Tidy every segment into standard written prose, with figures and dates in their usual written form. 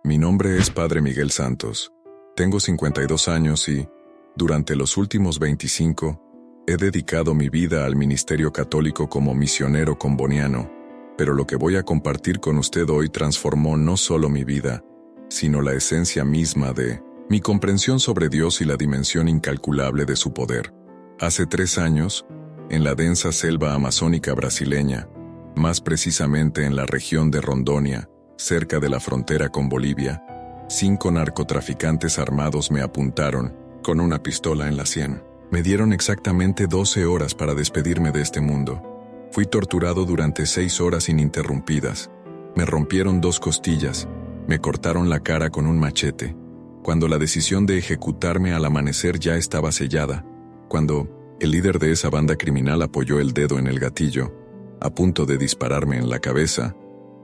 Mi nombre es Padre Miguel Santos. Tengo 52 años y, durante los últimos 25, he dedicado mi vida al ministerio católico como misionero comboniano, pero lo que voy a compartir con usted hoy transformó no solo mi vida, sino la esencia misma de mi comprensión sobre Dios y la dimensión incalculable de su poder. Hace 3 años, en la densa selva amazónica brasileña, más precisamente en la región de Rondônia, cerca de la frontera con Bolivia, 5 narcotraficantes armados me apuntaron con una pistola en la sien. Me dieron exactamente 12 horas para despedirme de este mundo. Fui torturado durante 6 horas ininterrumpidas. Me rompieron 2 costillas, me cortaron la cara con un machete. Cuando la decisión de ejecutarme al amanecer ya estaba sellada, cuando el líder de esa banda criminal apoyó el dedo en el gatillo, a punto de dispararme en la cabeza,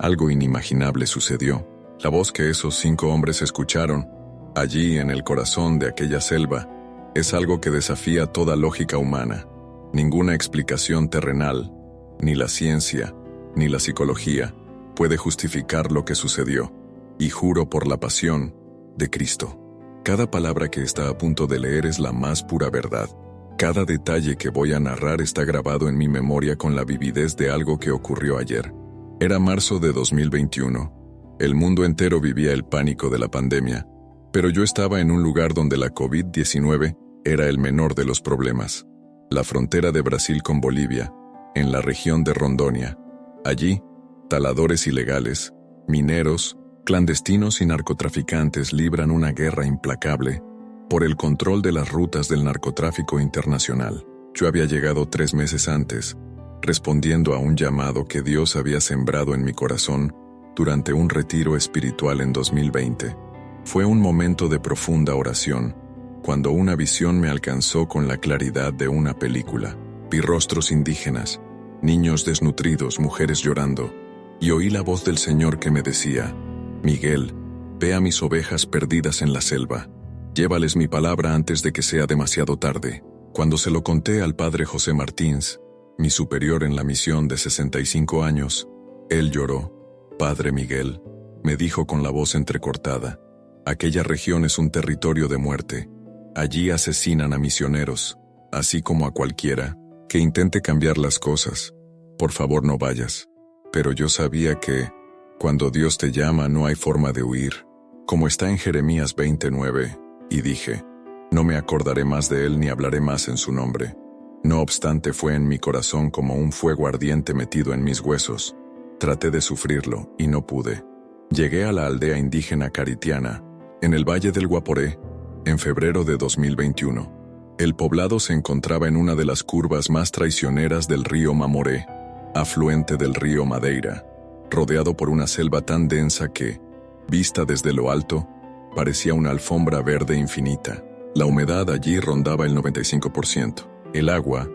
algo inimaginable sucedió. La voz que esos 5 hombres escucharon, allí en el corazón de aquella selva, es algo que desafía toda lógica humana. Ninguna explicación terrenal, ni la ciencia, ni la psicología, puede justificar lo que sucedió. Y juro por la pasión de Cristo. Cada palabra que está a punto de leer es la más pura verdad. Cada detalle que voy a narrar está grabado en mi memoria con la vividez de algo que ocurrió ayer. Era marzo de 2021. El mundo entero vivía el pánico de la pandemia, pero yo estaba en un lugar donde la COVID-19 era el menor de los problemas. La frontera de Brasil con Bolivia, en la región de Rondônia. Allí, taladores ilegales, mineros, clandestinos y narcotraficantes libran una guerra implacable por el control de las rutas del narcotráfico internacional. Yo había llegado 3 meses antes, respondiendo a un llamado que Dios había sembrado en mi corazón durante un retiro espiritual en 2020. Fue un momento de profunda oración, cuando una visión me alcanzó con la claridad de una película. Vi rostros indígenas, niños desnutridos, mujeres llorando, y oí la voz del Señor que me decía: Miguel, ve a mis ovejas perdidas en la selva. Llévales mi palabra antes de que sea demasiado tarde. Cuando se lo conté al padre José Martins, mi superior en la misión de 65 años, él lloró. Padre Miguel, me dijo con la voz entrecortada, aquella región es un territorio de muerte. Allí asesinan a misioneros, así como a cualquiera que intente cambiar las cosas. Por favor, no vayas. Pero yo sabía que, cuando Dios te llama, no hay forma de huir, como está en Jeremías 29, y dije, no me acordaré más de él ni hablaré más en su nombre. No obstante, fue en mi corazón como un fuego ardiente metido en mis huesos. Traté de sufrirlo, y no pude. Llegué a la aldea indígena caritiana, en el Valle del Guaporé, en febrero de 2021. El poblado se encontraba en una de las curvas más traicioneras del río Mamoré, afluente del río Madeira, rodeado por una selva tan densa que, vista desde lo alto, parecía una alfombra verde infinita. La humedad allí rondaba el 95%. El agua,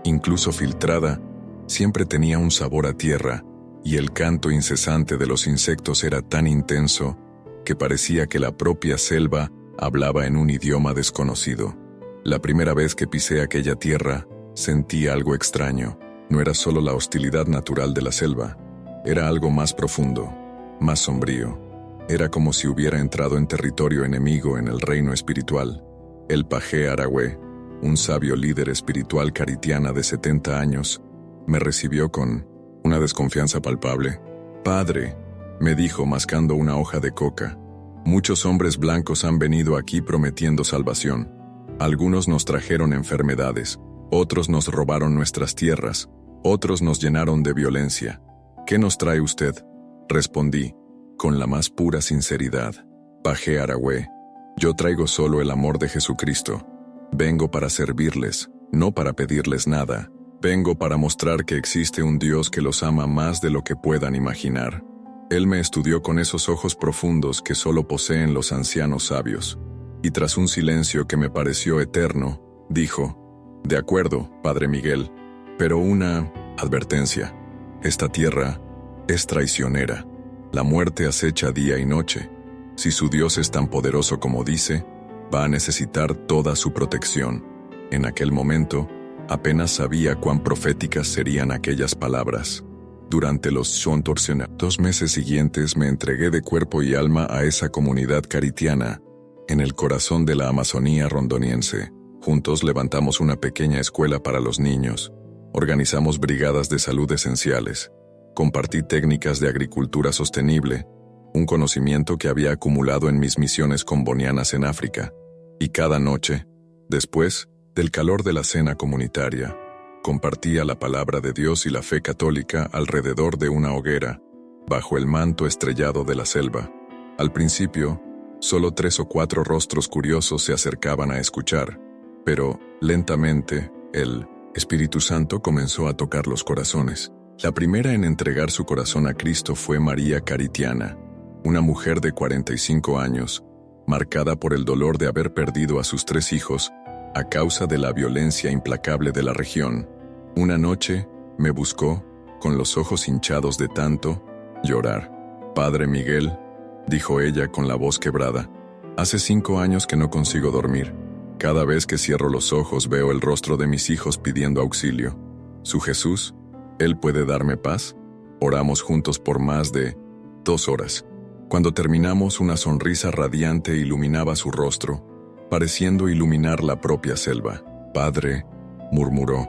incluso filtrada, siempre tenía un sabor a tierra, y el canto incesante de los insectos era tan intenso que parecía que la propia selva hablaba en un idioma desconocido. La primera vez que pisé aquella tierra, sentí algo extraño. No era solo la hostilidad natural de la selva, era algo más profundo, más sombrío. Era como si hubiera entrado en territorio enemigo en el reino espiritual. El Pajé Aragüe, un sabio líder espiritual caritiana de 70 años, me recibió con una desconfianza palpable. Padre, me dijo mascando una hoja de coca, muchos hombres blancos han venido aquí prometiendo salvación. Algunos nos trajeron enfermedades, otros nos robaron nuestras tierras, otros nos llenaron de violencia. ¿Qué nos trae usted? Respondí, con la más pura sinceridad. Pajé Aragüe, yo traigo solo el amor de Jesucristo. Vengo para servirles, no para pedirles nada. Vengo para mostrar que existe un Dios que los ama más de lo que puedan imaginar. Él me estudió con esos ojos profundos que solo poseen los ancianos sabios. Y tras un silencio que me pareció eterno, dijo, de acuerdo, Padre Miguel, pero una advertencia. Esta tierra es traicionera. La muerte acecha día y noche. Si su Dios es tan poderoso como dice, va a necesitar toda su protección. En aquel momento, apenas sabía cuán proféticas serían aquellas palabras. Durante los 2 meses siguientes me entregué de cuerpo y alma a esa comunidad caritiana, en el corazón de la Amazonía rondoniense. Juntos levantamos una pequeña escuela para los niños, organizamos brigadas de salud esenciales, compartí técnicas de agricultura sostenible, un conocimiento que había acumulado en mis misiones combonianas en África, y cada noche, después del calor de la cena comunitaria, compartía la palabra de Dios y la fe católica alrededor de una hoguera, bajo el manto estrellado de la selva. Al principio, solo 3 o 4 rostros curiosos se acercaban a escuchar, pero, lentamente, el Espíritu Santo comenzó a tocar los corazones. La primera en entregar su corazón a Cristo fue María Caritiana, una mujer de 45 años, marcada por el dolor de haber perdido a sus 3 hijos a causa de la violencia implacable de la región. Una noche, me buscó, con los ojos hinchados de tanto llorar. «Padre Miguel», dijo ella con la voz quebrada, «hace 5 años que no consigo dormir. Cada vez que cierro los ojos veo el rostro de mis hijos pidiendo auxilio. ¿Su Jesús? ¿Él puede darme paz?» Oramos juntos por más de 2 horas. Cuando terminamos, una sonrisa radiante iluminaba su rostro, pareciendo iluminar la propia selva. «Padre», murmuró,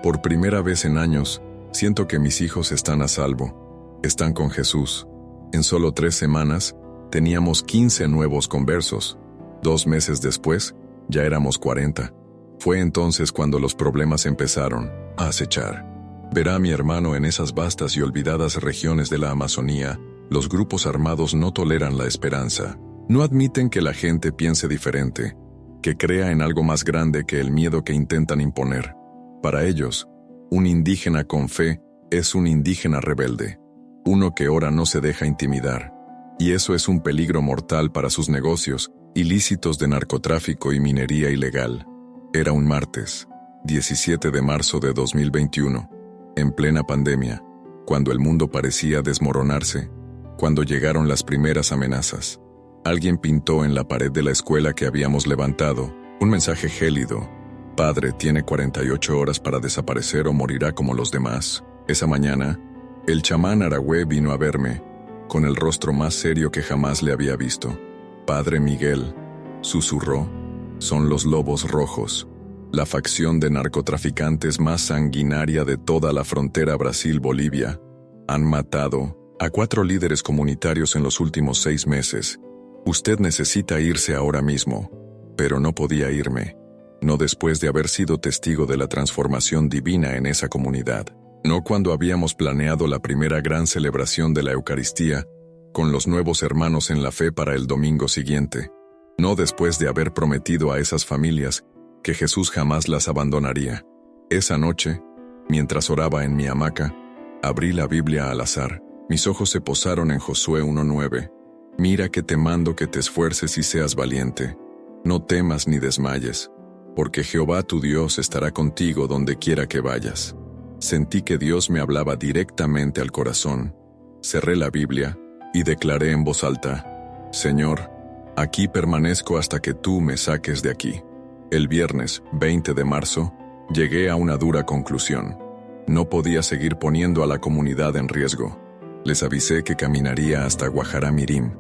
«por primera vez en años, siento que mis hijos están a salvo. Están con Jesús». En solo 3 semanas, teníamos 15 nuevos conversos. 2 meses después, ya éramos 40. Fue entonces cuando los problemas empezaron a acechar. Verá, mi hermano, en esas vastas y olvidadas regiones de la Amazonía, los grupos armados no toleran la esperanza. No admiten que la gente piense diferente, que crea en algo más grande que el miedo que intentan imponer. Para ellos, un indígena con fe es un indígena rebelde, uno que ora no se deja intimidar, y eso es un peligro mortal para sus negocios ilícitos de narcotráfico y minería ilegal. Era un martes, 17 de marzo de 2021, en plena pandemia, cuando el mundo parecía desmoronarse, cuando llegaron las primeras amenazas. Alguien pintó en la pared de la escuela que habíamos levantado un mensaje gélido: «Padre tiene 48 horas para desaparecer o morirá como los demás». Esa mañana, el chamán Aragüe vino a verme, con el rostro más serio que jamás le había visto. «Padre Miguel», susurró, «son los Lobos Rojos, la facción de narcotraficantes más sanguinaria de toda la frontera Brasil-Bolivia. Han matado a 4 líderes comunitarios en los últimos 6 meses. Usted necesita irse ahora mismo». Pero no podía irme, no después de haber sido testigo de la transformación divina en esa comunidad. No cuando habíamos planeado la primera gran celebración de la Eucaristía, con los nuevos hermanos en la fe para el domingo siguiente. No después de haber prometido a esas familias que Jesús jamás las abandonaría. Esa noche, mientras oraba en mi hamaca, abrí la Biblia al azar. Mis ojos se posaron en Josué 1:9. «Mira que te mando que te esfuerces y seas valiente. No temas ni desmayes, porque Jehová tu Dios estará contigo donde quiera que vayas». Sentí que Dios me hablaba directamente al corazón. Cerré la Biblia y declaré en voz alta: «Señor, aquí permanezco hasta que tú me saques de aquí». El viernes, 20 de marzo, llegué a una dura conclusión. No podía seguir poniendo a la comunidad en riesgo. Les avisé que caminaría hasta Guajará-Mirim,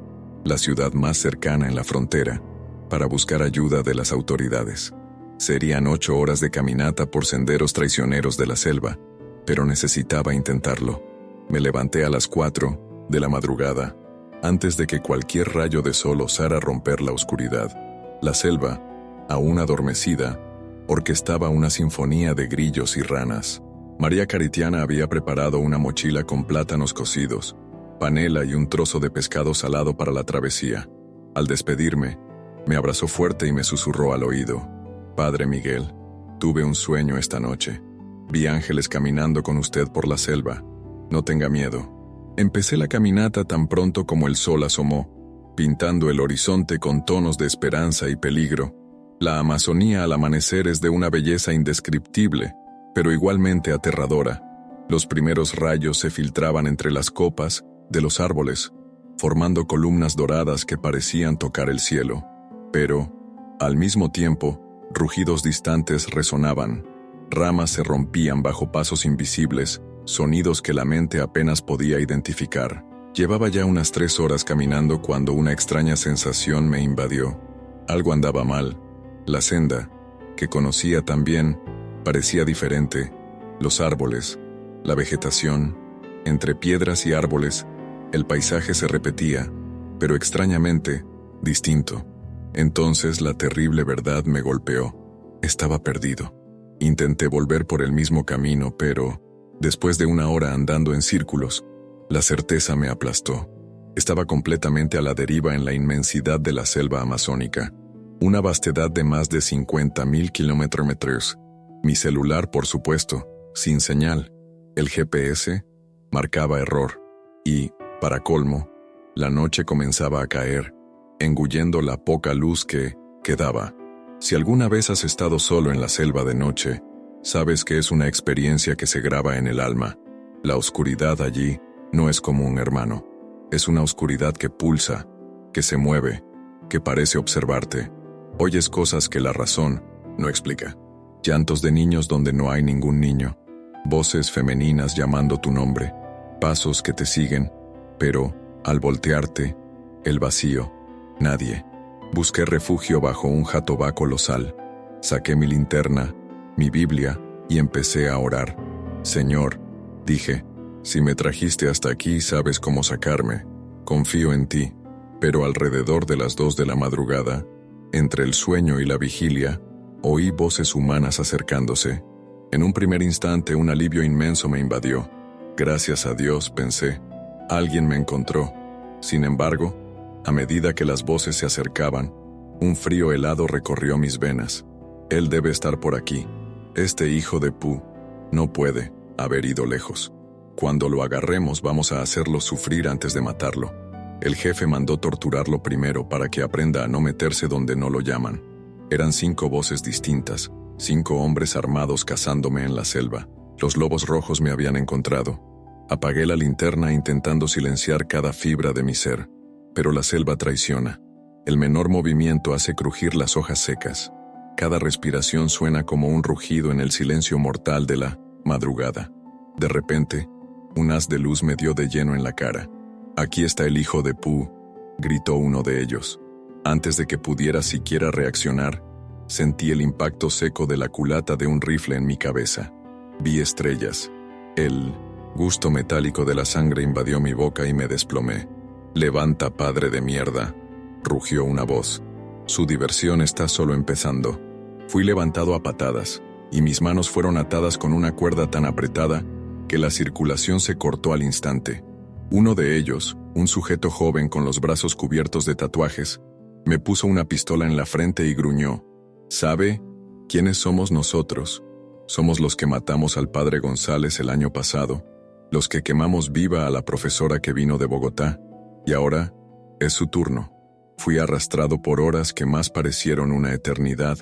la ciudad más cercana en la frontera, para buscar ayuda de las autoridades. Serían 8 horas de caminata por senderos traicioneros de la selva, pero necesitaba intentarlo. Me levanté a las 4 de la madrugada, antes de que cualquier rayo de sol osara romper la oscuridad. La selva, aún adormecida, orquestaba una sinfonía de grillos y ranas. María Caritiana había preparado una mochila con plátanos cocidos, panela y un trozo de pescado salado para la travesía. Al despedirme, me abrazó fuerte y me susurró al oído: «Padre Miguel, tuve un sueño esta noche. Vi ángeles caminando con usted por la selva. No tenga miedo». Empecé la caminata tan pronto como el sol asomó, pintando el horizonte con tonos de esperanza y peligro. La Amazonía al amanecer es de una belleza indescriptible, pero igualmente aterradora. Los primeros rayos se filtraban entre las copas de los árboles, formando columnas doradas que parecían tocar el cielo. Pero, al mismo tiempo, rugidos distantes resonaban. Ramas se rompían bajo pasos invisibles, sonidos que la mente apenas podía identificar. Llevaba ya unas 3 horas caminando cuando una extraña sensación me invadió. Algo andaba mal. La senda, que conocía tan bien, parecía diferente. Los árboles, la vegetación, entre piedras y árboles, el paisaje se repetía, pero extrañamente, distinto. Entonces la terrible verdad me golpeó. Estaba perdido. Intenté volver por el mismo camino, pero, después de una hora andando en círculos, la certeza me aplastó. Estaba completamente a la deriva en la inmensidad de la selva amazónica, una vastedad de más de 50,000 kilómetros. Mi celular, por supuesto, sin señal. El GPS marcaba error. Y, para colmo, la noche comenzaba a caer, engullendo la poca luz que quedaba. Si alguna vez has estado solo en la selva de noche, sabes que es una experiencia que se graba en el alma. La oscuridad allí no es como un hermano. Es una oscuridad que pulsa, que se mueve, que parece observarte. Oyes cosas que la razón no explica. Llantos de niños donde no hay ningún niño. Voces femeninas llamando tu nombre. Pasos que te siguen, pero, al voltearte, el vacío. Nadie. Busqué refugio bajo un jatobá colosal. Saqué mi linterna, mi Biblia, y empecé a orar. Señor, dije, si me trajiste hasta aquí sabes cómo sacarme. Confío en ti. Pero alrededor de las 2 de la madrugada, entre el sueño y la vigilia, oí voces humanas acercándose. En un primer instante un alivio inmenso me invadió. Gracias a Dios, pensé. Alguien me encontró. Sin embargo, a medida que las voces se acercaban, un frío helado recorrió mis venas. Él debe estar por aquí. Este hijo de Pu no puede haber ido lejos. Cuando lo agarremos vamos a hacerlo sufrir antes de matarlo. El jefe mandó torturarlo primero para que aprenda a no meterse donde no lo llaman. Eran 5 voces distintas, 5 hombres armados cazándome en la selva. Los lobos rojos me habían encontrado. Apagué la linterna intentando silenciar cada fibra de mi ser, pero la selva traiciona. El menor movimiento hace crujir las hojas secas. Cada respiración suena como un rugido en el silencio mortal de la madrugada. De repente, un haz de luz me dio de lleno en la cara. «Aquí está el hijo de Pu», gritó uno de ellos. Antes de que pudiera siquiera reaccionar, sentí el impacto seco de la culata de un rifle en mi cabeza. Vi estrellas. El gusto metálico de la sangre invadió mi boca y me desplomé. «Levanta, padre de mierda», rugió una voz. «Su diversión está solo empezando». Fui levantado a patadas, y mis manos fueron atadas con una cuerda tan apretada que la circulación se cortó al instante. Uno de ellos, un sujeto joven con los brazos cubiertos de tatuajes, me puso una pistola en la frente y gruñó. «¿Sabe quiénes somos nosotros? Somos los que matamos al padre González el año pasado, los que quemamos viva a la profesora que vino de Bogotá, y ahora es su turno». Fui arrastrado por horas que más parecieron una eternidad,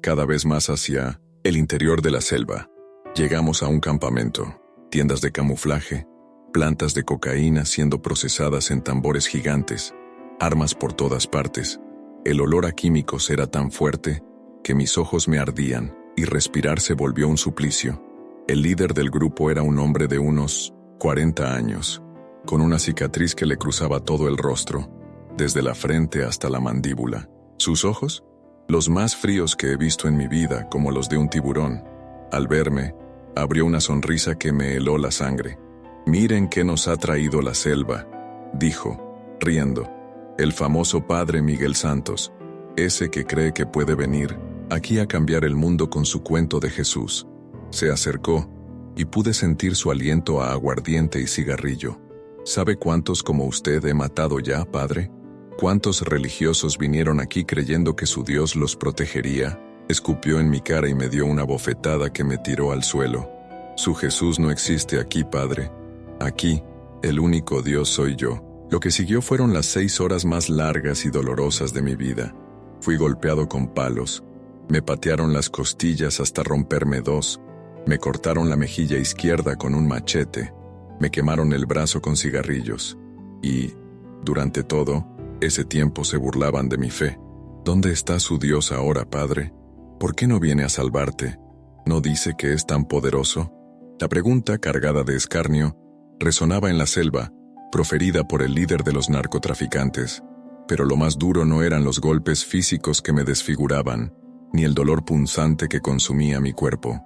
cada vez más hacia el interior de la selva. Llegamos a un campamento, tiendas de camuflaje, plantas de cocaína siendo procesadas en tambores gigantes, armas por todas partes. El olor a químicos era tan fuerte que mis ojos me ardían y respirar se volvió un suplicio. El líder del grupo era un hombre de unos 40 años, con una cicatriz que le cruzaba todo el rostro, desde la frente hasta la mandíbula. Sus ojos, los más fríos que he visto en mi vida, como los de un tiburón. Al verme, abrió una sonrisa que me heló la sangre. «Miren qué nos ha traído la selva», dijo, riendo. «El famoso padre Miguel Santos, ese que cree que puede venir aquí a cambiar el mundo con su cuento de Jesús». Se acercó, y pude sentir su aliento a aguardiente y cigarrillo. «¿Sabe cuántos como usted he matado ya, padre? ¿Cuántos religiosos vinieron aquí creyendo que su Dios los protegería?» Escupió en mi cara y me dio una bofetada que me tiró al suelo. «Su Jesús no existe aquí, padre. Aquí, el único Dios soy yo». Lo que siguió fueron las 6 horas más largas y dolorosas de mi vida. Fui golpeado con palos. Me patearon las costillas hasta romperme 2. Me cortaron la mejilla izquierda con un machete. Me quemaron el brazo con cigarrillos. Y, durante todo ese tiempo se burlaban de mi fe. «¿Dónde está su Dios ahora, padre? ¿Por qué no viene a salvarte? ¿No dice que es tan poderoso? La pregunta, cargada de escarnio, resonaba en la selva, proferida por el líder de los narcotraficantes. Pero lo más duro no eran los golpes físicos que me desfiguraban, ni el dolor punzante que consumía mi cuerpo.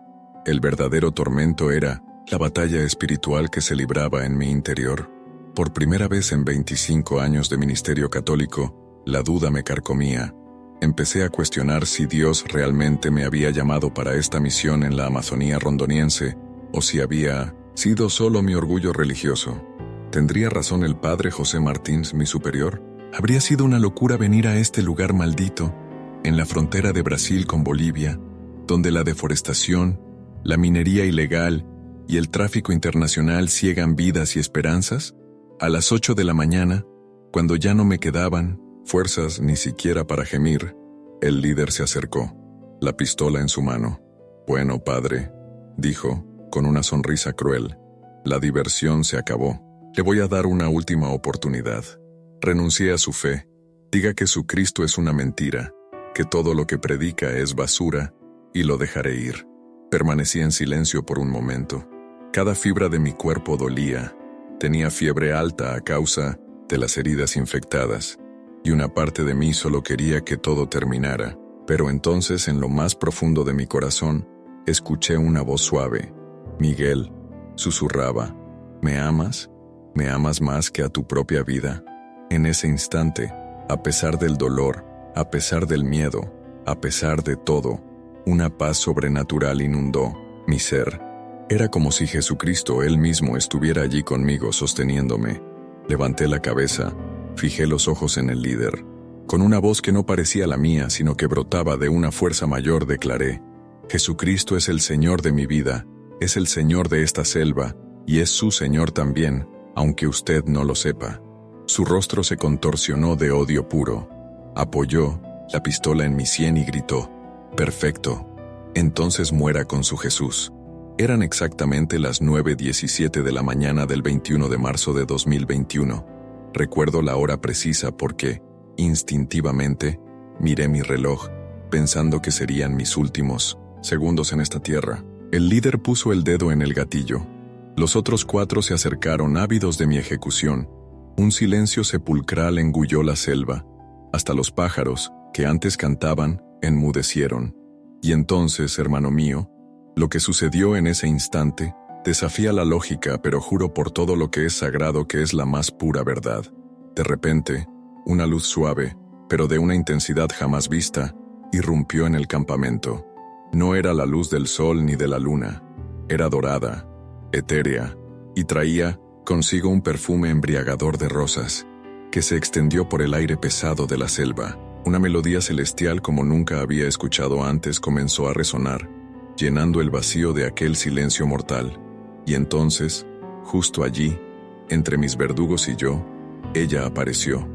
El verdadero tormento era la batalla espiritual que se libraba en mi interior. Por primera vez en 25 años de ministerio católico, la duda me carcomía. Empecé a cuestionar si Dios realmente me había llamado para esta misión en la Amazonía rondoniense, o si había sido solo mi orgullo religioso. ¿Tendría razón el padre José Martins, mi superior? ¿Habría sido una locura venir a este lugar maldito, en la frontera de Brasil con Bolivia, donde la deforestación, la minería ilegal y el tráfico internacional ciegan vidas y esperanzas? A las 8 de la mañana, cuando ya no me quedaban fuerzas ni siquiera para gemir, el líder se acercó, la pistola en su mano. «Bueno, padre», dijo, con una sonrisa cruel, «la diversión se acabó. Le voy a dar una última oportunidad. Renuncié a su fe. Diga que su Cristo es una mentira, que todo lo que predica es basura, y lo dejaré ir». Permanecí en silencio por un momento. Cada fibra de mi cuerpo dolía. Tenía fiebre alta a causa de las heridas infectadas, y una parte de mí solo quería que todo terminara. Pero entonces, en lo más profundo de mi corazón, escuché una voz suave. «Miguel», susurraba, «¿me amas? ¿Me amas más que a tu propia vida?». En ese instante, a pesar del dolor, a pesar del miedo, a pesar de todo, una paz sobrenatural inundó mi ser. Era como si Jesucristo él mismo estuviera allí conmigo sosteniéndome. Levanté la cabeza, fijé los ojos en el líder. Con una voz que no parecía la mía, sino que brotaba de una fuerza mayor, declaré: «Jesucristo es el Señor de mi vida, es el Señor de esta selva, y es su Señor también, aunque usted no lo sepa». Su rostro se contorsionó de odio puro. Apoyó la pistola en mi sien y gritó: «Perfecto. Entonces muera con su Jesús». Eran exactamente las 9:17 de la mañana del 21 de marzo de 2021. Recuerdo la hora precisa porque, instintivamente, miré mi reloj, pensando que serían mis últimos segundos en esta tierra. El líder puso el dedo en el gatillo. Los otros 4 se acercaron ávidos de mi ejecución. Un silencio sepulcral engulló la selva. Hasta los pájaros, que antes cantaban, enmudecieron. Y entonces, hermano mío, lo que sucedió en ese instante desafía la lógica, pero juro por todo lo que es sagrado que es la más pura verdad. De repente, una luz suave, pero de una intensidad jamás vista, irrumpió en el campamento. No era la luz del sol ni de la luna. Era dorada, etérea, y traía consigo un perfume embriagador de rosas, que se extendió por el aire pesado de la selva. Una melodía celestial como nunca había escuchado antes comenzó a resonar, llenando el vacío de aquel silencio mortal. Y entonces, justo allí, entre mis verdugos y yo, ella apareció.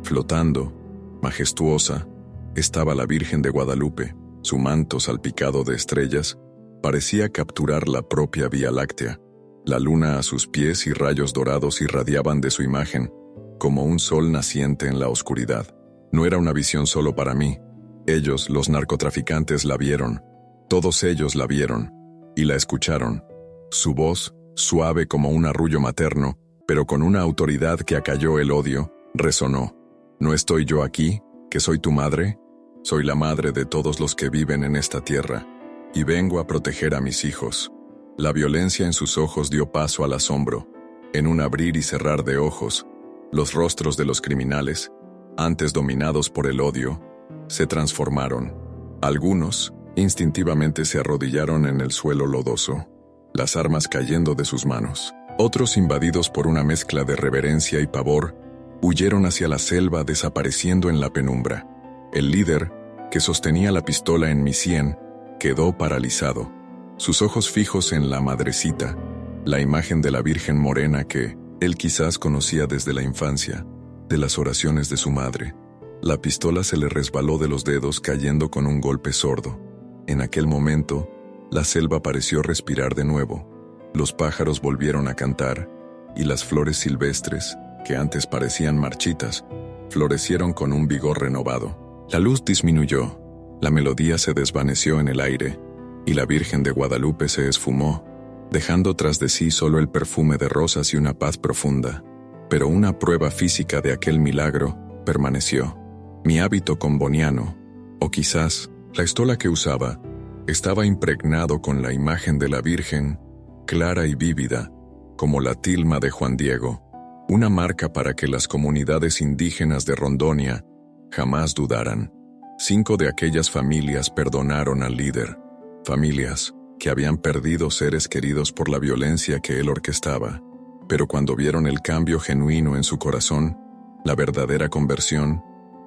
Flotando, majestuosa, estaba la Virgen de Guadalupe. Su manto salpicado de estrellas parecía capturar la propia Vía Láctea. La luna a sus pies y rayos dorados irradiaban de su imagen, como un sol naciente en la oscuridad. No era una visión solo para mí. Ellos, los narcotraficantes, la vieron. Todos ellos la vieron y la escucharon. Su voz, suave como un arrullo materno, pero con una autoridad que acalló el odio, resonó. ¿No estoy yo aquí, que soy tu madre? Soy la madre de todos los que viven en esta tierra, y vengo a proteger a mis hijos. La violencia en sus ojos dio paso al asombro. En un abrir y cerrar de ojos, los rostros de los criminales, antes dominados por el odio, se transformaron. Algunos, instintivamente se arrodillaron en el suelo lodoso, las armas cayendo de sus manos. Otros, invadidos por una mezcla de reverencia y pavor, huyeron hacia la selva desapareciendo en la penumbra. El líder, que sostenía la pistola en mi sien, quedó paralizado, sus ojos fijos en la madrecita, la imagen de la Virgen morena que él quizás conocía desde la infancia, de las oraciones de su madre. La pistola se le resbaló de los dedos cayendo con un golpe sordo. En aquel momento, la selva pareció respirar de nuevo. Los pájaros volvieron a cantar, y las flores silvestres, que antes parecían marchitas, florecieron con un vigor renovado. La luz disminuyó, la melodía se desvaneció en el aire, y la Virgen de Guadalupe se esfumó, dejando tras de sí solo el perfume de rosas y una paz profunda. Pero una prueba física de aquel milagro permaneció. Mi hábito comboniano, o quizás la estola que usaba, estaba impregnado con la imagen de la Virgen, clara y vívida, como la tilma de Juan Diego, una marca para que las comunidades indígenas de Rondonia jamás dudaran. 5 de aquellas familias perdonaron al líder, familias que habían perdido seres queridos por la violencia que él orquestaba, pero cuando vieron el cambio genuino en su corazón, la verdadera conversión,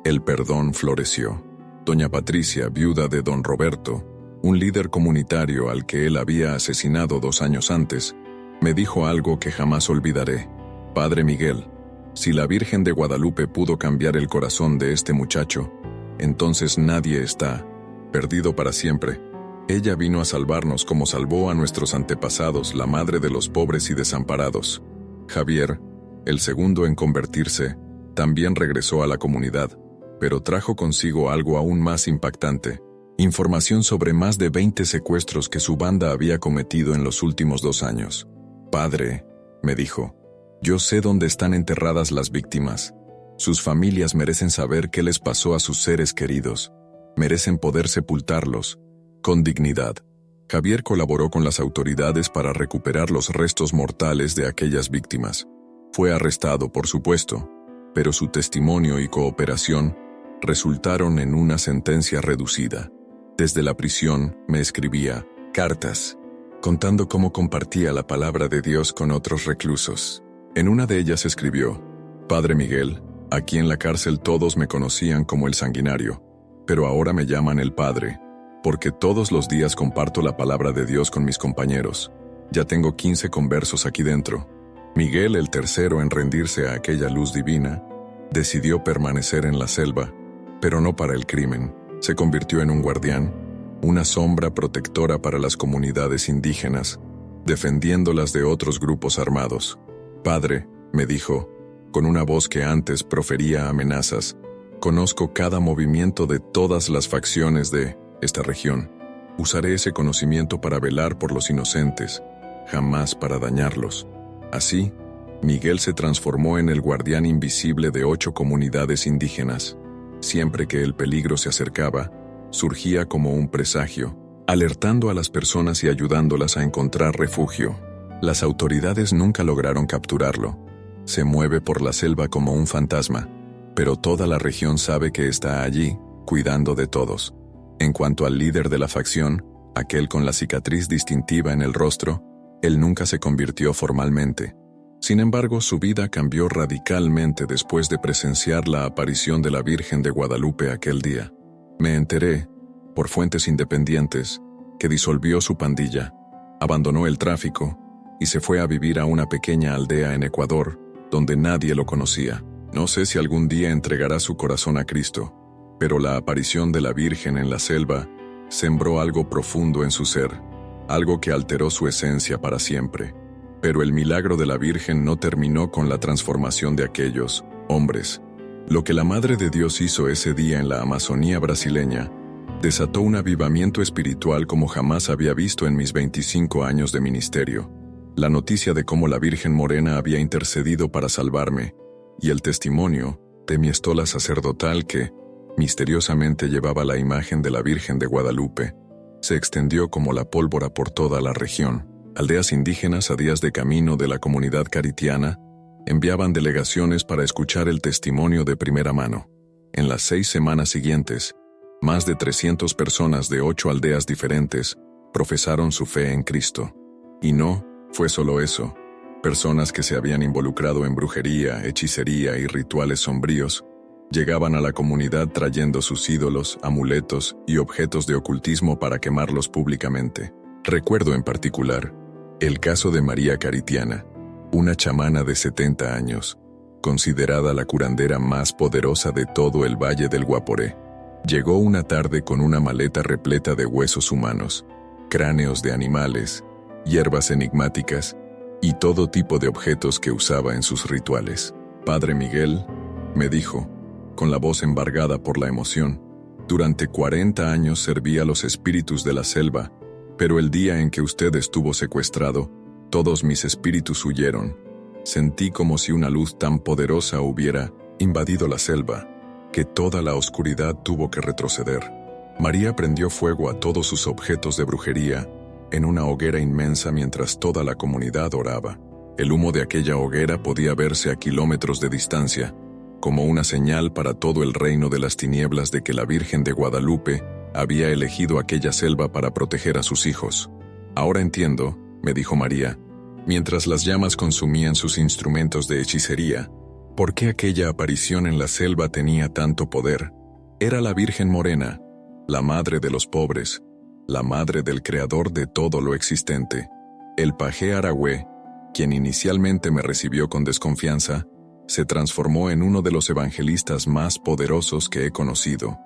el perdón floreció. Doña Patricia, viuda de don Roberto, un líder comunitario al que él había asesinado 2 años antes, me dijo algo que jamás olvidaré. Padre Miguel, si la Virgen de Guadalupe pudo cambiar el corazón de este muchacho, entonces nadie está perdido para siempre. Ella vino a salvarnos como salvó a nuestros antepasados, la madre de los pobres y desamparados. Javier, el segundo en convertirse, también regresó a la comunidad, pero trajo consigo algo aún más impactante: información sobre más de 20 secuestros que su banda había cometido en los últimos 2 años. Padre, me dijo, yo sé dónde están enterradas las víctimas. Sus familias merecen saber qué les pasó a sus seres queridos. Merecen poder sepultarlos con dignidad. Javier colaboró con las autoridades para recuperar los restos mortales de aquellas víctimas. Fue arrestado, por supuesto, pero su testimonio y cooperación resultaron en una sentencia reducida. Desde la prisión me escribía cartas, contando cómo compartía la palabra de Dios con otros reclusos. En una de ellas escribió: Padre Miguel, aquí en la cárcel todos me conocían como el sanguinario, pero ahora me llaman el Padre, porque todos los días comparto la palabra de Dios con mis compañeros. Ya tengo 15 conversos aquí dentro. Miguel, el tercero en rendirse a aquella luz divina, decidió permanecer en la selva, pero no para el crimen. Se convirtió en un guardián, una sombra protectora para las comunidades indígenas, defendiéndolas de otros grupos armados. Padre, me dijo, con una voz que antes profería amenazas, conozco cada movimiento de todas las facciones de esta región. Usaré ese conocimiento para velar por los inocentes, jamás para dañarlos. Así, Miguel se transformó en el guardián invisible de 8 comunidades indígenas. Siempre que el peligro se acercaba, surgía como un presagio, alertando a las personas y ayudándolas a encontrar refugio. Las autoridades nunca lograron capturarlo. Se mueve por la selva como un fantasma, pero toda la región sabe que está allí, cuidando de todos. En cuanto al líder de la facción, aquel con la cicatriz distintiva en el rostro, él nunca se convirtió formalmente. Sin embargo, su vida cambió radicalmente después de presenciar la aparición de la Virgen de Guadalupe aquel día. Me enteré, por fuentes independientes, que disolvió su pandilla, abandonó el tráfico y se fue a vivir a una pequeña aldea en Ecuador, donde nadie lo conocía. No sé si algún día entregará su corazón a Cristo, pero la aparición de la Virgen en la selva sembró algo profundo en su ser, algo que alteró su esencia para siempre. Pero el milagro de la Virgen no terminó con la transformación de aquellos hombres. Lo que la Madre de Dios hizo ese día en la Amazonía brasileña desató un avivamiento espiritual como jamás había visto en mis 25 años de ministerio. La noticia de cómo la Virgen Morena había intercedido para salvarme, y el testimonio de mi estola sacerdotal que, misteriosamente llevaba la imagen de la Virgen de Guadalupe, se extendió como la pólvora por toda la región. Aldeas indígenas a días de camino de la comunidad caritiana enviaban delegaciones para escuchar el testimonio de primera mano. En las 6 semanas siguientes, más de 300 personas de 8 aldeas diferentes profesaron su fe en Cristo. Y no fue solo eso. Personas que se habían involucrado en brujería, hechicería y rituales sombríos llegaban a la comunidad trayendo sus ídolos, amuletos y objetos de ocultismo para quemarlos públicamente. Recuerdo en particular el caso de María Caritiana, una chamana de 70 años, considerada la curandera más poderosa de todo el Valle del Guaporé. Llegó una tarde con una maleta repleta de huesos humanos, cráneos de animales, hierbas enigmáticas y todo tipo de objetos que usaba en sus rituales. Padre Miguel, me dijo, con la voz embargada por la emoción, durante 40 años serví a los espíritus de la selva Pero el día en que usted estuvo secuestrado, todos mis espíritus huyeron. Sentí como si una luz tan poderosa hubiera invadido la selva, que toda la oscuridad tuvo que retroceder. María prendió fuego a todos sus objetos de brujería en una hoguera inmensa mientras toda la comunidad oraba. El humo de aquella hoguera podía verse a kilómetros de distancia, como una señal para todo el reino de las tinieblas de que la Virgen de Guadalupe había elegido aquella selva para proteger a sus hijos. Ahora entiendo, me dijo María, mientras las llamas consumían sus instrumentos de hechicería, por qué aquella aparición en la selva tenía tanto poder. Era la Virgen Morena, la madre de los pobres, la madre del creador de todo lo existente. El paje Aragüe, quien inicialmente me recibió con desconfianza, se transformó en uno de los evangelistas más poderosos que he conocido.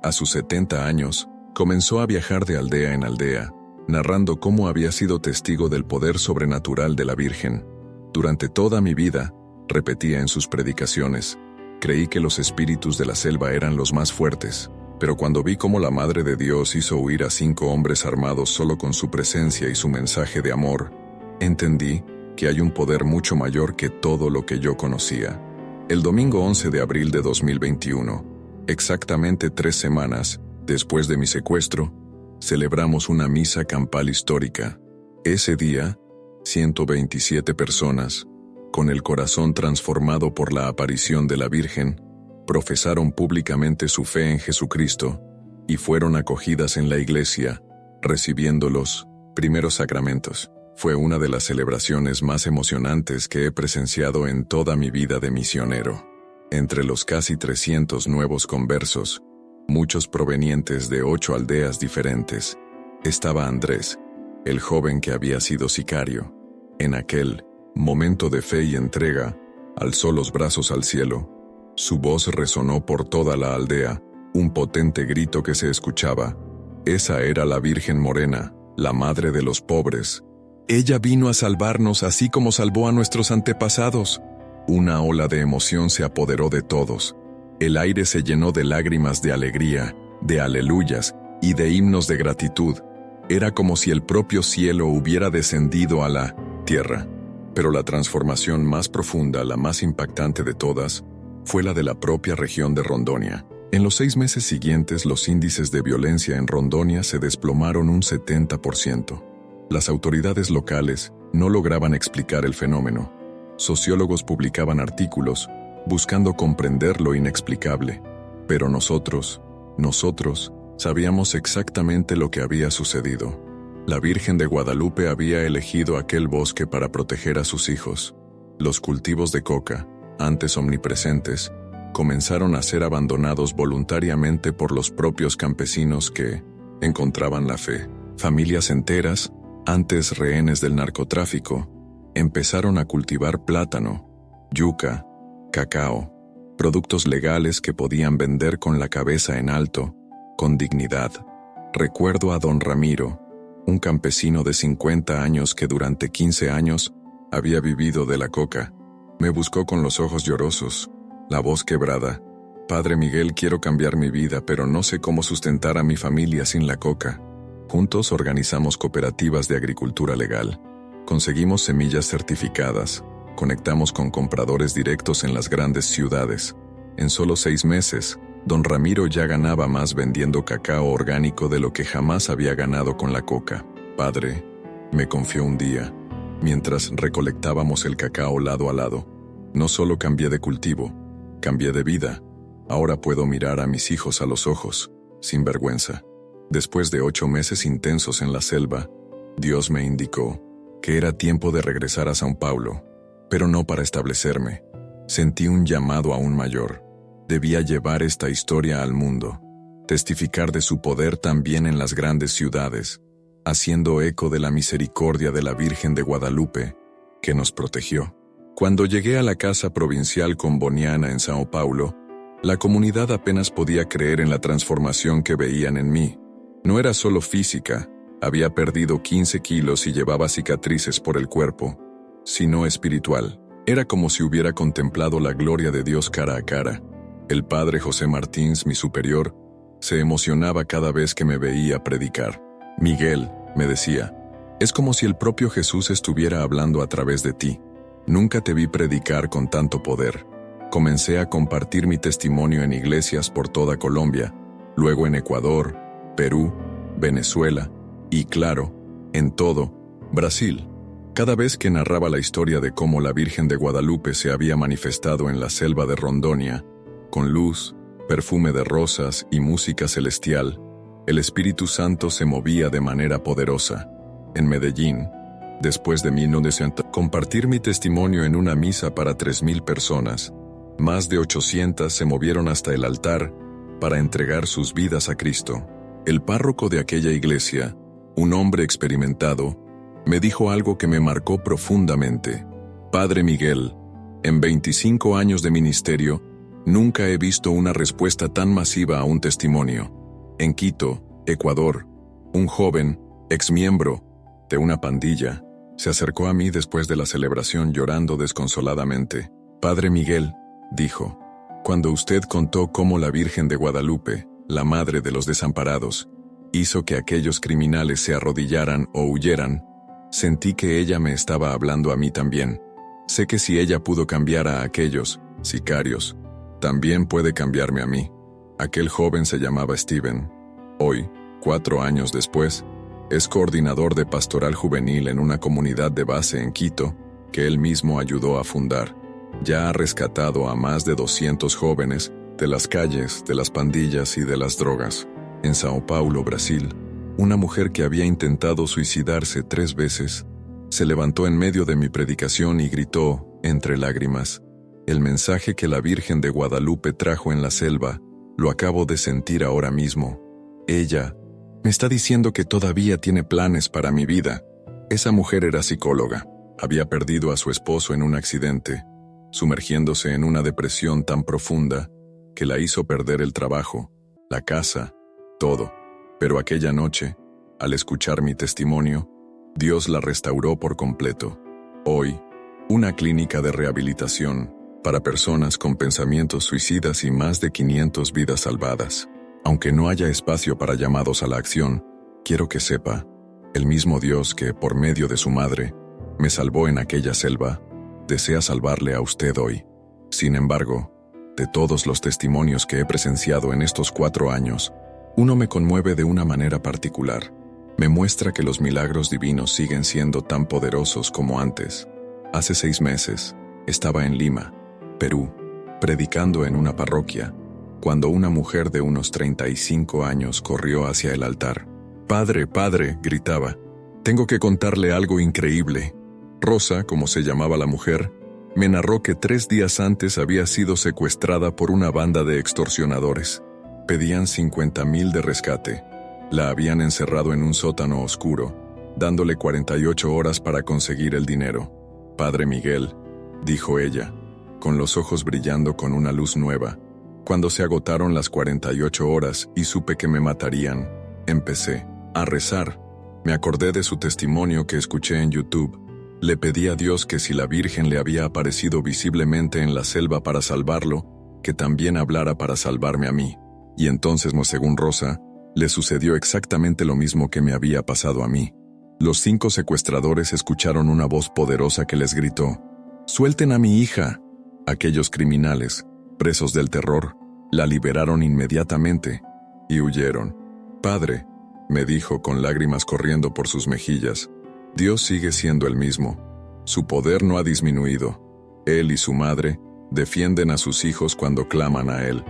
A sus 70 años, comenzó a viajar de aldea en aldea, narrando cómo había sido testigo del poder sobrenatural de la Virgen. Durante toda mi vida, repetía en sus predicaciones, creí que los espíritus de la selva eran los más fuertes, pero cuando vi cómo la Madre de Dios hizo huir a 5 hombres armados solo con su presencia y su mensaje de amor, entendí que hay un poder mucho mayor que todo lo que yo conocía. El domingo 11 de abril de 2021, exactamente 3 semanas después de mi secuestro, celebramos una misa campal histórica. Ese día, 127 personas, con el corazón transformado por la aparición de la Virgen, profesaron públicamente su fe en Jesucristo y fueron acogidas en la iglesia, recibiendo los primeros sacramentos. Fue una de las celebraciones más emocionantes que he presenciado en toda mi vida de misionero. Entre los casi 300 nuevos conversos, muchos provenientes de 8 aldeas diferentes, estaba Andrés, el joven que había sido sicario. En aquel momento de fe y entrega, alzó los brazos al cielo. Su voz resonó por toda la aldea, un potente grito que se escuchaba. Esa era la Virgen Morena, la madre de los pobres. Ella vino a salvarnos así como salvó a nuestros antepasados. Una ola de emoción se apoderó de todos. El aire se llenó de lágrimas de alegría, de aleluyas y de himnos de gratitud. Era como si el propio cielo hubiera descendido a la tierra. Pero la transformación más profunda, la más impactante de todas, fue la de la propia región de Rondonia. En los 6 meses siguientes, los índices de violencia en Rondonia se desplomaron un 70%. Las autoridades locales no lograban explicar el fenómeno. Sociólogos publicaban artículos buscando comprender lo inexplicable. Pero nosotros sabíamos exactamente lo que había sucedido. La Virgen de Guadalupe había elegido aquel bosque para proteger a sus hijos. Los cultivos de coca, antes omnipresentes, comenzaron a ser abandonados voluntariamente por los propios campesinos que encontraban la fe. Familias enteras, antes rehenes del narcotráfico, empezaron a cultivar plátano, yuca, cacao, productos legales que podían vender con la cabeza en alto, con dignidad. Recuerdo a don Ramiro, un campesino de 50 años que durante 15 años había vivido de la coca. Me buscó con los ojos llorosos, la voz quebrada. Padre Miguel, quiero cambiar mi vida, pero no sé cómo sustentar a mi familia sin la coca. Juntos organizamos cooperativas de agricultura legal. Conseguimos semillas certificadas. Conectamos con compradores directos en las grandes ciudades. En solo 6 meses, don Ramiro ya ganaba más vendiendo cacao orgánico de lo que jamás había ganado con la coca. Padre, me confió un día, mientras recolectábamos el cacao lado a lado. No solo cambié de cultivo, cambié de vida. Ahora puedo mirar a mis hijos a los ojos, sin vergüenza. Después de 8 meses intensos en la selva, Dios me indicó que era tiempo de regresar a São Paulo, pero no para establecerme. Sentí un llamado aún mayor. Debía llevar esta historia al mundo, testificar de su poder también en las grandes ciudades, haciendo eco de la misericordia de la Virgen de Guadalupe, que nos protegió. Cuando llegué a la casa provincial comboniana en São Paulo, la comunidad apenas podía creer en la transformación que veían en mí. No era solo física, había perdido 15 kilos y llevaba cicatrices por el cuerpo, sino espiritual. Era como si hubiera contemplado la gloria de Dios cara a cara. El padre José Martins, mi superior, se emocionaba cada vez que me veía predicar. Miguel, me decía. Es como si el propio Jesús estuviera hablando a través de ti. Nunca te vi predicar con tanto poder. Comencé a compartir mi testimonio en iglesias por toda Colombia, luego en Ecuador, Perú, Venezuela y, claro, en todo, Brasil. Cada vez que narraba la historia de cómo la Virgen de Guadalupe se había manifestado en la selva de Rondonia, con luz, perfume de rosas y música celestial, el Espíritu Santo se movía de manera poderosa. En Medellín, después de 1900, compartir mi testimonio en una misa para 3,000 personas, más de 800 se movieron hasta el altar para entregar sus vidas a Cristo. El párroco de aquella iglesia, un hombre experimentado, me dijo algo que me marcó profundamente. Padre Miguel, en 25 años de ministerio, nunca he visto una respuesta tan masiva a un testimonio. En Quito, Ecuador, un joven, exmiembro de una pandilla, se acercó a mí después de la celebración llorando desconsoladamente. Padre Miguel, dijo, cuando usted contó cómo la Virgen de Guadalupe, la madre de los desamparados, hizo que aquellos criminales se arrodillaran o huyeran, sentí que ella me estaba hablando a mí también. Sé que si ella pudo cambiar a aquellos sicarios, también puede cambiarme a mí. Aquel joven se llamaba Steven. Hoy, 4 años después, es coordinador de pastoral juvenil en una comunidad de base en Quito, que él mismo ayudó a fundar. Ya ha rescatado a más de 200 jóvenes de las calles, de las pandillas y de las drogas. En Sao Paulo, Brasil, una mujer que había intentado suicidarse 3 veces, se levantó en medio de mi predicación y gritó, entre lágrimas, el mensaje que la Virgen de Guadalupe trajo en la selva, lo acabo de sentir ahora mismo. Ella me está diciendo que todavía tiene planes para mi vida. Esa mujer era psicóloga. Había perdido a su esposo en un accidente, sumergiéndose en una depresión tan profunda que la hizo perder el trabajo, la casa, todo. Pero aquella noche, al escuchar mi testimonio, Dios la restauró por completo. Hoy, una clínica de rehabilitación para personas con pensamientos suicidas y más de 500 vidas salvadas. Aunque no haya espacio para llamados a la acción, quiero que sepa, el mismo Dios que, por medio de su madre, me salvó en aquella selva, desea salvarle a usted hoy. Sin embargo, de todos los testimonios que he presenciado en estos 4 años, uno me conmueve de una manera particular. Me muestra que los milagros divinos siguen siendo tan poderosos como antes. Hace 6 meses, estaba en Lima, Perú, predicando en una parroquia, cuando una mujer de unos 35 años corrió hacia el altar. «Padre, padre», gritaba, «tengo que contarle algo increíble». Rosa, como se llamaba la mujer, me narró que 3 días antes había sido secuestrada por una banda de extorsionadores. Pedían 50,000 de rescate. La habían encerrado en un sótano oscuro, dándole 48 horas para conseguir el dinero. «Padre Miguel», dijo ella, con los ojos brillando con una luz nueva. Cuando se agotaron las 48 horas y supe que me matarían, empecé a rezar. Me acordé de su testimonio que escuché en YouTube. Le pedí a Dios que si la Virgen le había aparecido visiblemente en la selva para salvarlo, que también hablara para salvarme a mí. Y entonces, según Rosa, le sucedió exactamente lo mismo que me había pasado a mí. Los 5 secuestradores escucharon una voz poderosa que les gritó: «¡Suelten a mi hija!». Aquellos criminales, presos del terror, la liberaron inmediatamente y huyeron. «Padre», me dijo con lágrimas corriendo por sus mejillas, «Dios sigue siendo el mismo. Su poder no ha disminuido. Él y su madre defienden a sus hijos cuando claman a Él».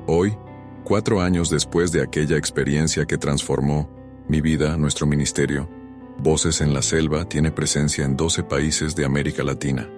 Hoy, 4 años después de aquella experiencia que transformó mi vida, nuestro ministerio, Voces en la Selva tiene presencia en 12 países de América Latina.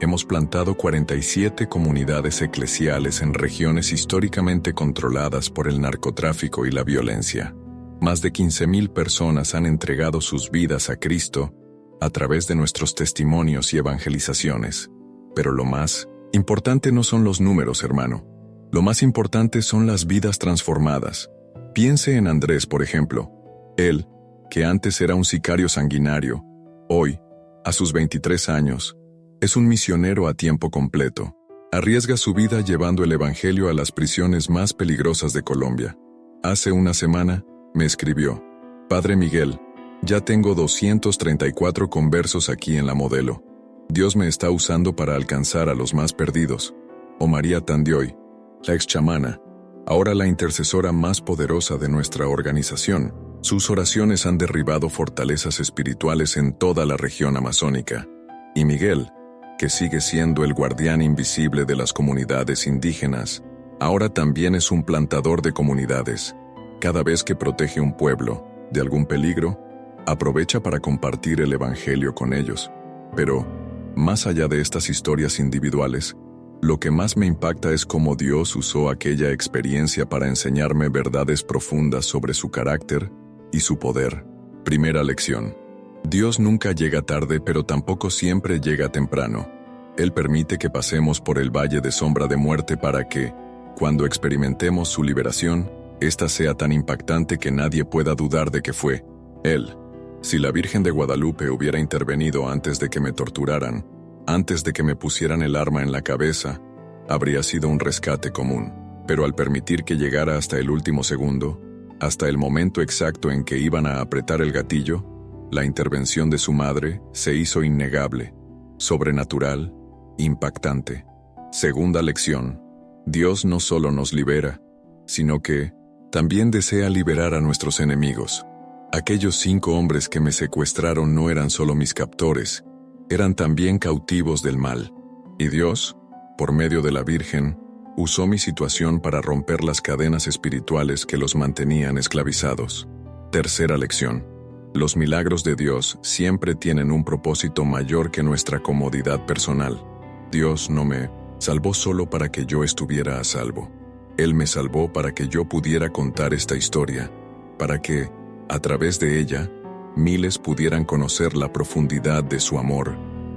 Hemos plantado 47 comunidades eclesiales en regiones históricamente controladas por el narcotráfico y la violencia. Más de 15,000 personas han entregado sus vidas a Cristo a través de nuestros testimonios y evangelizaciones. Pero lo más importante no son los números, hermano. Lo más importante son las vidas transformadas. Piense en Andrés, por ejemplo. Él, que antes era un sicario sanguinario, hoy, a sus 23 años, es un misionero a tiempo completo. Arriesga su vida llevando el evangelio a las prisiones más peligrosas de Colombia. Hace una semana, me escribió: «Padre Miguel, Ya tengo 234 conversos aquí en la modelo. Dios me está usando para alcanzar a los más perdidos. O María Tandioy, la ex chamana, ahora la intercesora más poderosa de nuestra organización. Sus oraciones han derribado fortalezas espirituales en toda la región amazónica. Y Miguel, que sigue siendo el guardián invisible de las comunidades indígenas, ahora también es un plantador de comunidades. Cada vez que protege un pueblo de algún peligro, aprovecha para compartir el evangelio con ellos. Pero, más allá de estas historias individuales, lo que más me impacta es cómo Dios usó aquella experiencia para enseñarme verdades profundas sobre su carácter y su poder. Primera lección. Dios nunca llega tarde, pero tampoco siempre llega temprano. Él permite que pasemos por el valle de sombra de muerte para que, cuando experimentemos su liberación, ésta sea tan impactante que nadie pueda dudar de que fue Él. Si la Virgen de Guadalupe hubiera intervenido antes de que me torturaran, antes de que me pusieran el arma en la cabeza, habría sido un rescate común. Pero al permitir que llegara hasta el último segundo, hasta el momento exacto en que iban a apretar el gatillo, la intervención de su madre se hizo innegable, sobrenatural, impactante. Segunda lección. Dios no solo nos libera, sino que también desea liberar a nuestros enemigos. Aquellos 5 hombres que me secuestraron no eran solo mis captores, eran también cautivos del mal. Y Dios, por medio de la Virgen, usó mi situación para romper las cadenas espirituales que los mantenían esclavizados. Tercera lección. Los milagros de Dios siempre tienen un propósito mayor que nuestra comodidad personal. Dios no me salvó solo para que yo estuviera a salvo. Él me salvó para que yo pudiera contar esta historia, para que, a través de ella, miles pudieran conocer la profundidad de su amor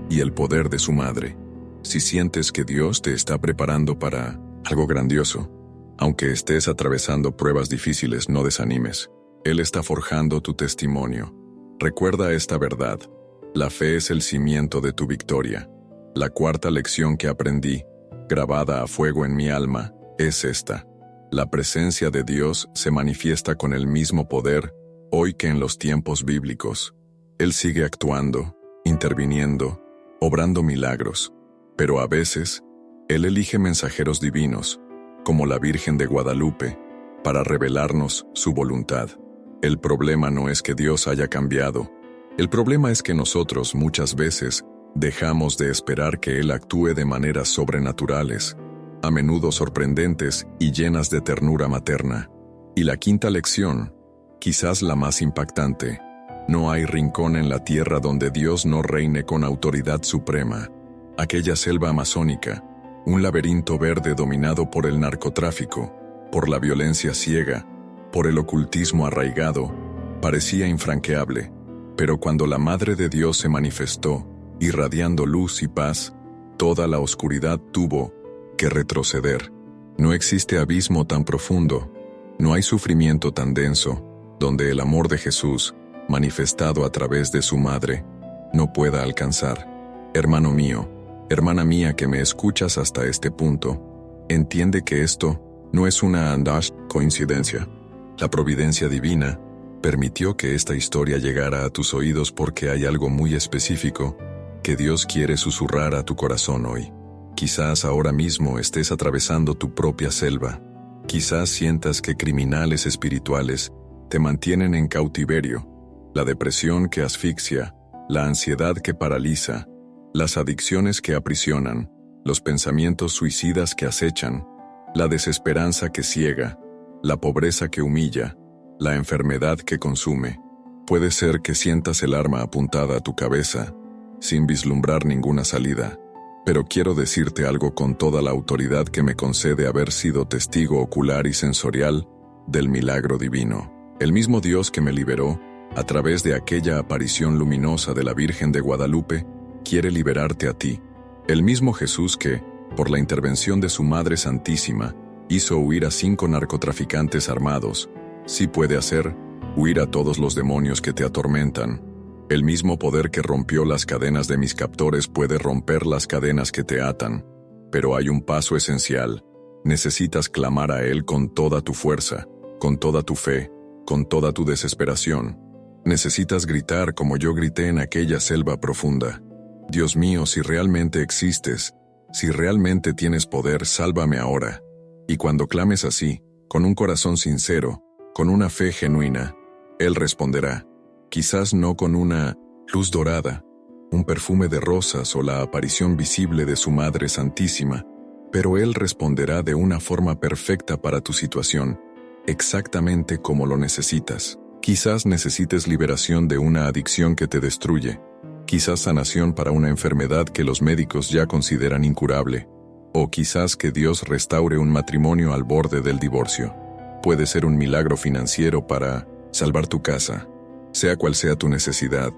y el poder de su madre. Si sientes que Dios te está preparando para algo grandioso, aunque estés atravesando pruebas difíciles, no desanimes. Él está forjando tu testimonio. Recuerda esta verdad. La fe es el cimiento de tu victoria. La cuarta lección que aprendí, grabada a fuego en mi alma, es esta. La presencia de Dios se manifiesta con el mismo poder hoy que en los tiempos bíblicos. Él sigue actuando, interviniendo, obrando milagros, pero a veces, Él elige mensajeros divinos, como la Virgen de Guadalupe, para revelarnos su voluntad. El problema no es que Dios haya cambiado, el problema es que nosotros muchas veces dejamos de esperar que Él actúe de maneras sobrenaturales, a menudo sorprendentes y llenas de ternura materna. Y la quinta lección, quizás la más impactante: no hay rincón en la tierra donde Dios no reine con autoridad suprema. Aquella selva amazónica, un laberinto verde dominado por el narcotráfico, por la violencia ciega, por el ocultismo arraigado, parecía infranqueable, pero cuando la Madre de Dios se manifestó, irradiando luz y paz, toda la oscuridad tuvo que retroceder. No existe abismo tan profundo, no hay sufrimiento tan denso, donde el amor de Jesús, manifestado a través de su madre, no pueda alcanzar. Hermano mío, hermana mía que me escuchas hasta este punto, entiende que esto no es una coincidencia. La providencia divina permitió que esta historia llegara a tus oídos porque hay algo muy específico que Dios quiere susurrar a tu corazón hoy. Quizás ahora mismo estés atravesando tu propia selva. Quizás sientas que criminales espirituales te mantienen en cautiverio, la depresión que asfixia, la ansiedad que paraliza, las adicciones que aprisionan, los pensamientos suicidas que acechan, la desesperanza que ciega, la pobreza que humilla, la enfermedad que consume. Puede ser que sientas el arma apuntada a tu cabeza, sin vislumbrar ninguna salida, pero quiero decirte algo con toda la autoridad que me concede haber sido testigo ocular y sensorial del milagro divino. El mismo Dios que me liberó, a través de aquella aparición luminosa de la Virgen de Guadalupe, quiere liberarte a ti. El mismo Jesús que, por la intervención de su Madre Santísima, hizo huir a 5 narcotraficantes armados, sí puede hacer huir a todos los demonios que te atormentan. El mismo poder que rompió las cadenas de mis captores puede romper las cadenas que te atan. Pero hay un paso esencial. Necesitas clamar a Él con toda tu fuerza, con toda tu fe, con toda tu desesperación. Necesitas gritar como yo grité en aquella selva profunda. Dios mío, si realmente existes, si realmente tienes poder, sálvame ahora. Y cuando clames así, con un corazón sincero, con una fe genuina, Él responderá, quizás no con una luz dorada, un perfume de rosas o la aparición visible de su Madre Santísima, pero Él responderá de una forma perfecta para tu situación, exactamente como lo necesitas. Quizás necesites liberación de una adicción que te destruye, quizás sanación para una enfermedad que los médicos ya consideran incurable, o quizás que Dios restaure un matrimonio al borde del divorcio. Puede ser un milagro financiero para salvar tu casa. Sea cual sea tu necesidad,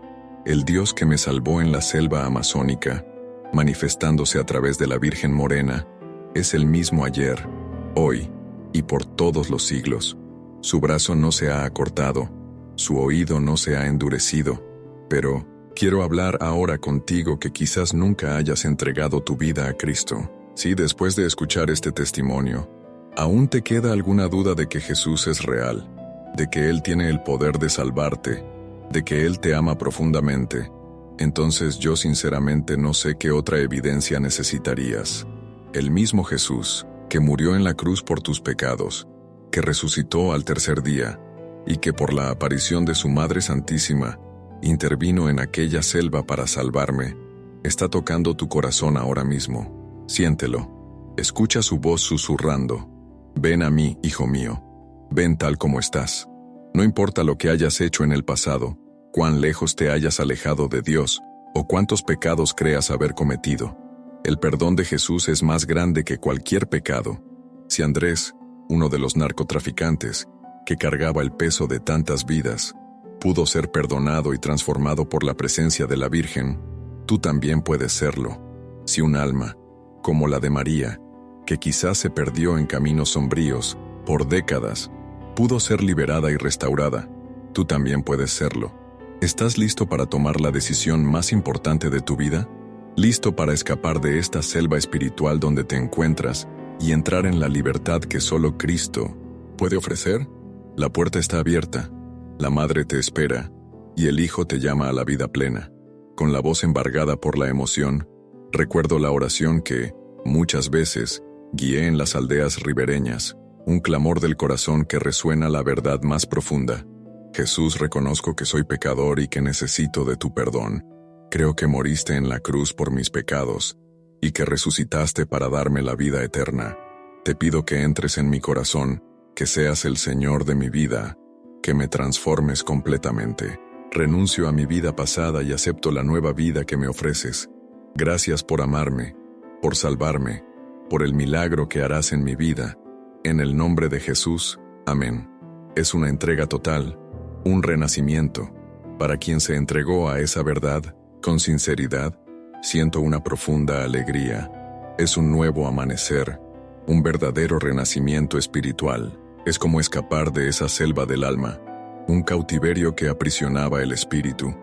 el Dios que me salvó en la selva amazónica, manifestándose a través de la Virgen Morena, es el mismo ayer, hoy y por todos los siglos. Su brazo no se ha acortado, su oído no se ha endurecido, pero quiero hablar ahora contigo que quizás nunca hayas entregado tu vida a Cristo. Si después de escuchar este testimonio, aún te queda alguna duda de que Jesús es real, de que Él tiene el poder de salvarte, de que Él te ama profundamente, entonces yo sinceramente no sé qué otra evidencia necesitarías. El mismo Jesús, que murió en la cruz por tus pecados, que resucitó al tercer día, y que por la aparición de su Madre Santísima, intervino en aquella selva para salvarme, está tocando tu corazón ahora mismo. Siéntelo. Escucha su voz susurrando. Ven a mí, hijo mío. Ven tal como estás. No importa lo que hayas hecho en el pasado, cuán lejos te hayas alejado de Dios, o cuántos pecados creas haber cometido. El perdón de Jesús es más grande que cualquier pecado. Si Andrés, uno de los narcotraficantes, que cargaba el peso de tantas vidas, pudo ser perdonado y transformado por la presencia de la Virgen, tú también puedes serlo. Si un alma, como la de María, que quizás se perdió en caminos sombríos, por décadas, pudo ser liberada y restaurada, tú también puedes serlo. ¿Estás listo para tomar la decisión más importante de tu vida? ¿Listo para escapar de esta selva espiritual donde te encuentras y entrar en la libertad que solo Cristo puede ofrecer? La puerta está abierta, la Madre te espera, y el Hijo te llama a la vida plena. Con la voz embargada por la emoción, recuerdo la oración que, muchas veces, guié en las aldeas ribereñas, un clamor del corazón que resuena la verdad más profunda. Jesús, reconozco que soy pecador y que necesito de tu perdón. Creo que moriste en la cruz por mis pecados, y que resucitaste para darme la vida eterna. Te pido que entres en mi corazón, que seas el Señor de mi vida, que me transformes completamente. Renuncio a mi vida pasada y acepto la nueva vida que me ofreces. Gracias por amarme, por salvarme, por el milagro que harás en mi vida. En el nombre de Jesús, amén. Es una entrega total, un renacimiento. Para quien se entregó a esa verdad, con sinceridad, siento una profunda alegría. Es un nuevo amanecer, un verdadero renacimiento espiritual. Es como escapar de esa selva del alma, un cautiverio que aprisionaba el espíritu.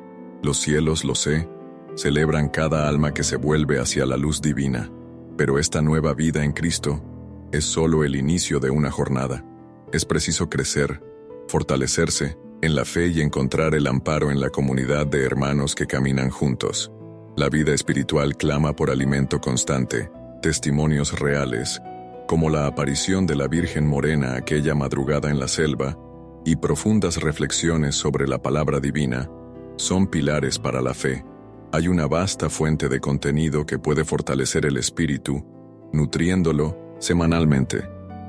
Los cielos, lo sé, celebran cada alma que se vuelve hacia la luz divina, pero esta nueva vida en Cristo es solo el inicio de una jornada. Es preciso crecer, fortalecerse en la fe y encontrar el amparo en la comunidad de hermanos que caminan juntos. La vida espiritual clama por alimento constante, testimonios reales, como la aparición de la Virgen Morena aquella madrugada en la selva, y profundas reflexiones sobre la palabra divina, son pilares para la fe. Hay una vasta fuente de contenido que puede fortalecer el espíritu, nutriéndolo semanalmente,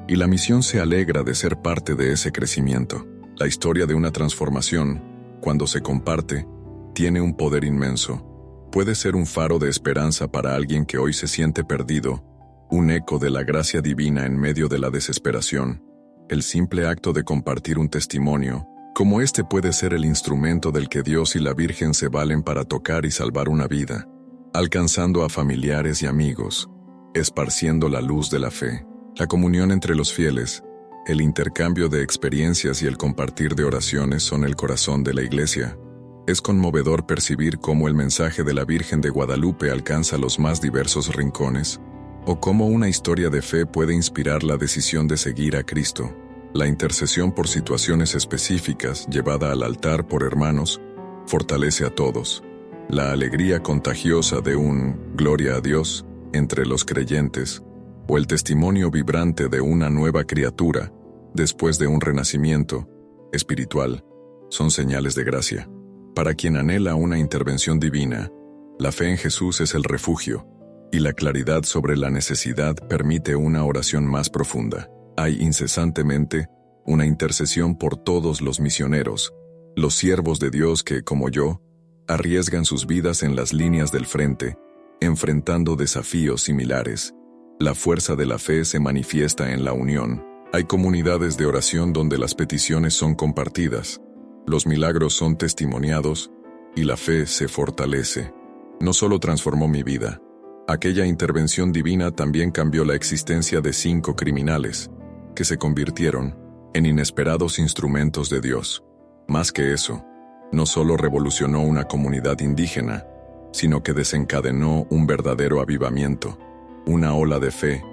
y la misión se alegra de ser parte de ese crecimiento. La historia de una transformación, cuando se comparte, tiene un poder inmenso. Puede ser un faro de esperanza para alguien que hoy se siente perdido, un eco de la gracia divina en medio de la desesperación. El simple acto de compartir un testimonio, como este, puede ser el instrumento del que Dios y la Virgen se valen para tocar y salvar una vida, alcanzando a familiares y amigos, esparciendo la luz de la fe. La comunión entre los fieles, el intercambio de experiencias y el compartir de oraciones son el corazón de la Iglesia. Es conmovedor percibir cómo el mensaje de la Virgen de Guadalupe alcanza los más diversos rincones, o cómo una historia de fe puede inspirar la decisión de seguir a Cristo. La intercesión por situaciones específicas llevada al altar por hermanos fortalece a todos. La alegría contagiosa de un «Gloria a Dios» entre los creyentes, o el testimonio vibrante de una nueva criatura después de un renacimiento espiritual, son señales de gracia. Para quien anhela una intervención divina, la fe en Jesús es el refugio, y la claridad sobre la necesidad permite una oración más profunda. Hay incesantemente una intercesión por todos los misioneros, los siervos de Dios que, como yo, arriesgan sus vidas en las líneas del frente, enfrentando desafíos similares. La fuerza de la fe se manifiesta en la unión. Hay comunidades de oración donde las peticiones son compartidas, los milagros son testimoniados y la fe se fortalece. No solo transformó mi vida, aquella intervención divina también cambió la existencia de 5 criminales, que se convirtieron en inesperados instrumentos de Dios. Más que eso, no solo revolucionó una comunidad indígena, sino que desencadenó un verdadero avivamiento, una ola de fe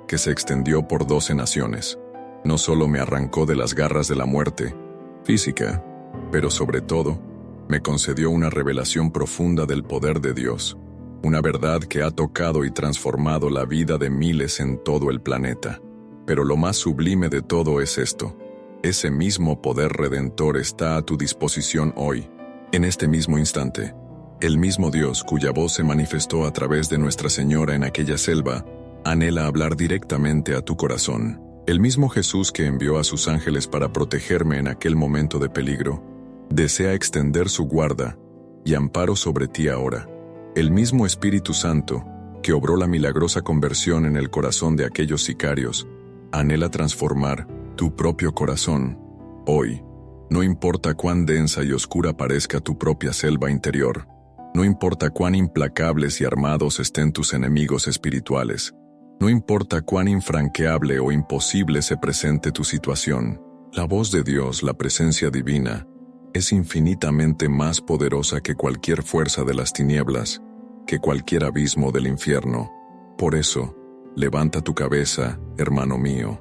que se extendió por 12 naciones. No solo me arrancó de las garras de la muerte física, pero sobre todo, me concedió una revelación profunda del poder de Dios, una verdad que ha tocado y transformado la vida de miles en todo el planeta. Pero lo más sublime de todo es esto: ese mismo poder redentor está a tu disposición hoy, en este mismo instante. El mismo Dios cuya voz se manifestó a través de Nuestra Señora en aquella selva, anhela hablar directamente a tu corazón. El mismo Jesús que envió a sus ángeles para protegerme en aquel momento de peligro, desea extender su guarda y amparo sobre ti ahora. El mismo Espíritu Santo, que obró la milagrosa conversión en el corazón de aquellos sicarios, anhela transformar tu propio corazón hoy. No importa cuán densa y oscura parezca tu propia selva interior, no importa cuán implacables y armados estén tus enemigos espirituales, no importa cuán infranqueable o imposible se presente tu situación, la voz de Dios, la presencia divina, es infinitamente más poderosa que cualquier fuerza de las tinieblas, que cualquier abismo del infierno. Por eso, levanta tu cabeza, hermano mío,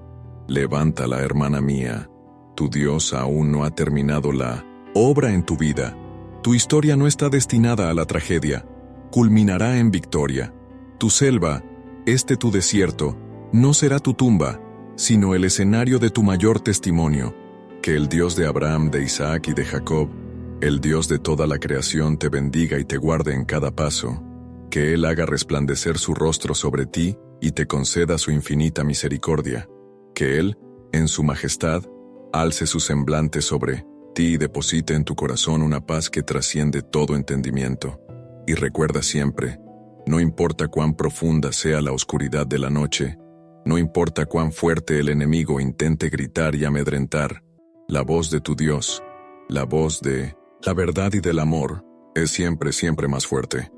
levántala, hermana mía. Tu Dios aún no ha terminado la obra en tu vida. Tu historia no está destinada a la tragedia, culminará en victoria. Tu selva, tu desierto, no será tu tumba, sino el escenario de tu mayor testimonio. Que el Dios de Abraham, de Isaac y de Jacob, el Dios de toda la creación, te bendiga y te guarde en cada paso. Que Él haga resplandecer su rostro sobre ti y te conceda su infinita misericordia. Que Él, en su majestad, alce su semblante sobre ti y deposite en tu corazón una paz que trasciende todo entendimiento. Y recuerda siempre, no importa cuán profunda sea la oscuridad de la noche, no importa cuán fuerte el enemigo intente gritar y amedrentar, la voz de tu Dios, la voz de la verdad y del amor, es siempre, siempre más fuerte.